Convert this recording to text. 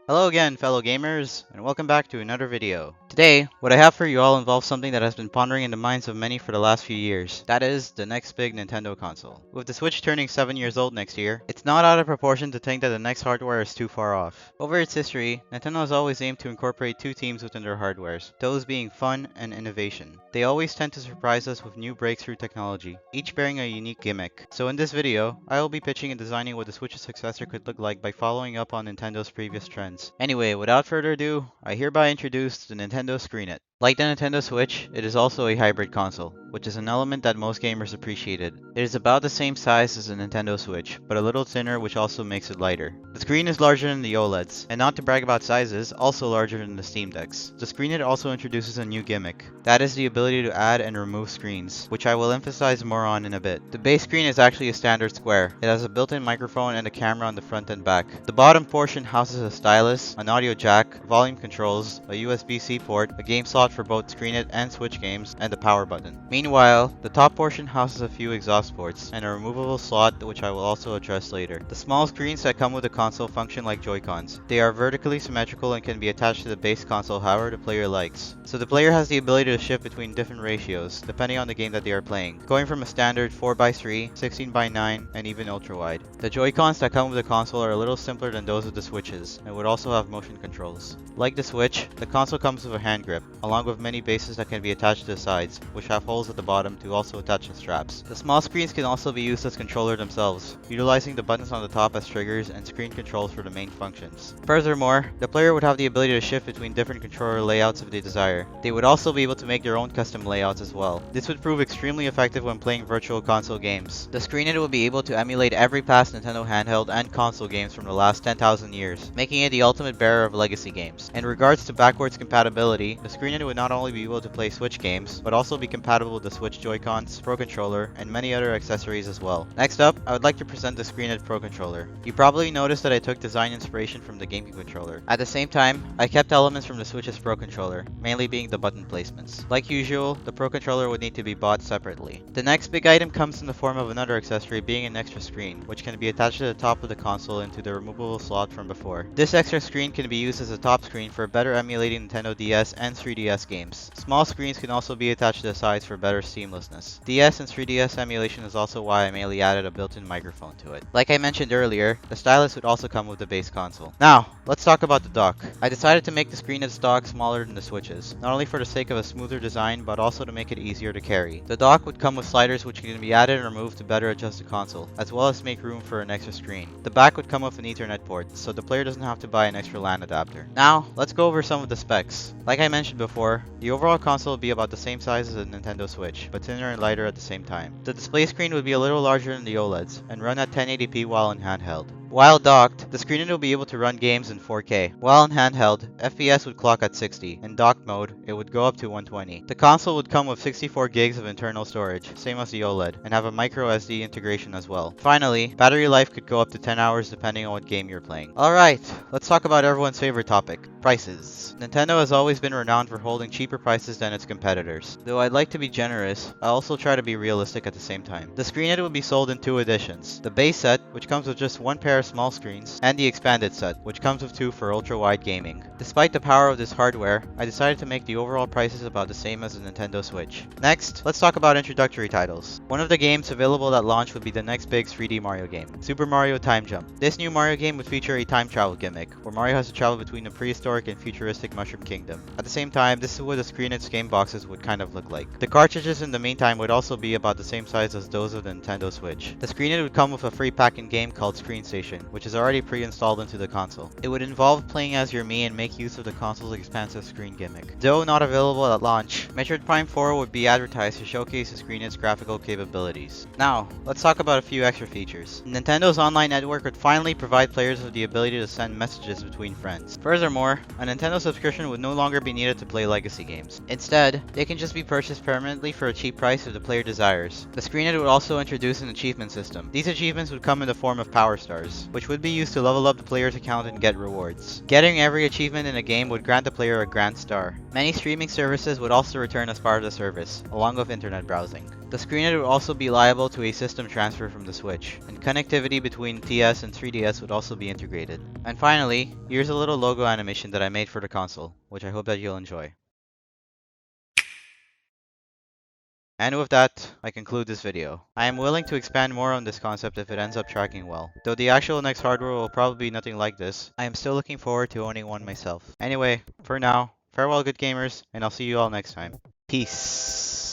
Hello again, fellow gamers, and welcome back to another video. Today, what I have for you all involves something that has been pondering in the minds of many for the last few years. That is, the next big Nintendo console. With the Switch turning 7 years old next year, it's not out of proportion to think that the next hardware is too far off. Over its history, Nintendo has always aimed to incorporate two themes within their hardwares, those being fun and innovation. They always tend to surprise us with new breakthrough technology, each bearing a unique gimmick. So in this video, I will be pitching and designing what the Switch's successor could look like by following up on Nintendo's previous trends. Anyway, without further ado, I hereby introduce the Nintendo Screenit. Like the Nintendo Switch, it is also a hybrid console, which is an element that most gamers appreciated. It is about the same size as the Nintendo Switch, but a little thinner, which also makes it lighter. The screen is larger than the OLEDs, and not to brag about sizes, also larger than the Steam Decks. The Screenit also introduces a new gimmick. That is the ability to add and remove screens, which I will emphasize more on in a bit. The base screen is actually a standard square. It has a built-in microphone and a camera on the front and back. The bottom portion houses a stylus, an audio jack, volume controls, a USB-C port, a game slot for both Screenit and Switch games, and the power button. Meanwhile, the top portion houses a few exhaust ports and a removable slot, which I will also address later. The small screens that come with the console function like Joy-Cons. They are vertically symmetrical and can be attached to the base console however the player likes. So the player has the ability to shift between different ratios, depending on the game that they are playing, going from a standard 4:3, 16:9, and even ultra-wide. The Joy-Cons that come with the console are a little simpler than those of the Switches, and would also have motion controls. Like the Switch, the console comes with a hand grip, along with many bases that can be attached to the sides, which have holes at the bottom to also attach the straps. The small screens can also be used as controller themselves, utilizing the buttons on the top as triggers and screen controls for the main functions. Furthermore, the player would have the ability to shift between different controller layouts if they desire. They would also be able to make their own custom layouts as well. This would prove extremely effective when playing virtual console games. The Screenit will be able to emulate every past Nintendo handheld and console games from the last 10,000 years, making it the ultimate bearer of legacy games. In regards to backwards compatibility, the Screenit would not only be able to play Switch games, but also be compatible with the Switch Joy-Cons, Pro Controller, and many other accessories as well. Next up, I would like to present the Screenit Pro Controller. You probably noticed that I took design inspiration from the GameCube controller. At the same time, I kept elements from the Switch's Pro Controller, mainly being the button placements. Like usual, the Pro Controller would need to be bought separately. The next big item comes in the form of another accessory being an extra screen, which can be attached to the top of the console into the removable slot from before. This extra screen can be used as a top screen for better emulating Nintendo DS and 3DS games. Small screens can also be attached to the sides for better seamlessness. DS and 3DS emulation is also why I mainly added a built-in microphone to it. Like I mentioned earlier, the stylus would also come with the base console. Now, let's talk about the dock. I decided to make the Screenit's dock smaller than the Switch's, not only for the sake of a smoother design, but also to make it easier to carry. The dock would come with sliders which can be added and removed to better adjust the console, as well as make room for an extra screen. The back would come with an Ethernet port, so the player doesn't have to buy an extra LAN adapter. Now, let's go over some of the specs. Like I mentioned before, the overall console would be about the same size as a Nintendo Switch, but thinner and lighter at the same time. The display screen would be a little larger than the OLEDs, and run at 1080p while in handheld. While docked, the Screenit will be able to run games in 4K. While in handheld, FPS would clock at 60. In docked mode, it would go up to 120. The console would come with 64 gigs of internal storage, same as the OLED, and have a micro SD integration as well. Finally, battery life could go up to 10 hours depending on what game you're playing. Alright, let's talk about everyone's favorite topic, prices. Nintendo has always been renowned for holding cheaper prices than its competitors. Though I'd like to be generous, I also try to be realistic at the same time. The Screenit will be sold in two editions. The base set, which comes with just one pair of small screens, and the expanded set, which comes with two for ultra-wide gaming. Despite the power of this hardware, I decided to make the overall prices about the same as the Nintendo Switch. Next, let's talk about introductory titles. One of the games available at launch would be the next big 3D Mario game, Super Mario Time Jump. This new Mario game would feature a time travel gimmick, where Mario has to travel between the prehistoric and futuristic Mushroom Kingdom. At the same time, this is what the Screenit's game boxes would kind of look like. The cartridges in the meantime would also be about the same size as those of the Nintendo Switch. The Screenit would come with a free pack-in game called Screen Station, which is already pre-installed into the console. It would involve playing as your Mii and make use of the console's expansive screen gimmick. Though not available at launch, Metroid Prime 4 would be advertised to showcase the Screenit's graphical capabilities. Now, let's talk about a few extra features. Nintendo's online network would finally provide players with the ability to send messages between friends. Furthermore, a Nintendo subscription would no longer be needed to play legacy games. Instead, they can just be purchased permanently for a cheap price if the player desires. The Screenit would also introduce an achievement system. These achievements would come in the form of Power Stars, which would be used to level up the player's account and get rewards. Getting every achievement in a game would grant the player a Grand Star. Many streaming services would also return as part of the service, along with internet browsing. The Screenit would also be liable to a system transfer from the Switch, and connectivity between TS and 3DS would also be integrated. And finally, here's a little logo animation that I made for the console, which I hope that you'll enjoy. And with that, I conclude this video. I am willing to expand more on this concept if it ends up tracking well. Though the actual next hardware will probably be nothing like this, I am still looking forward to owning one myself. Anyway, for now, farewell good gamers, and I'll see you all next time. Peace.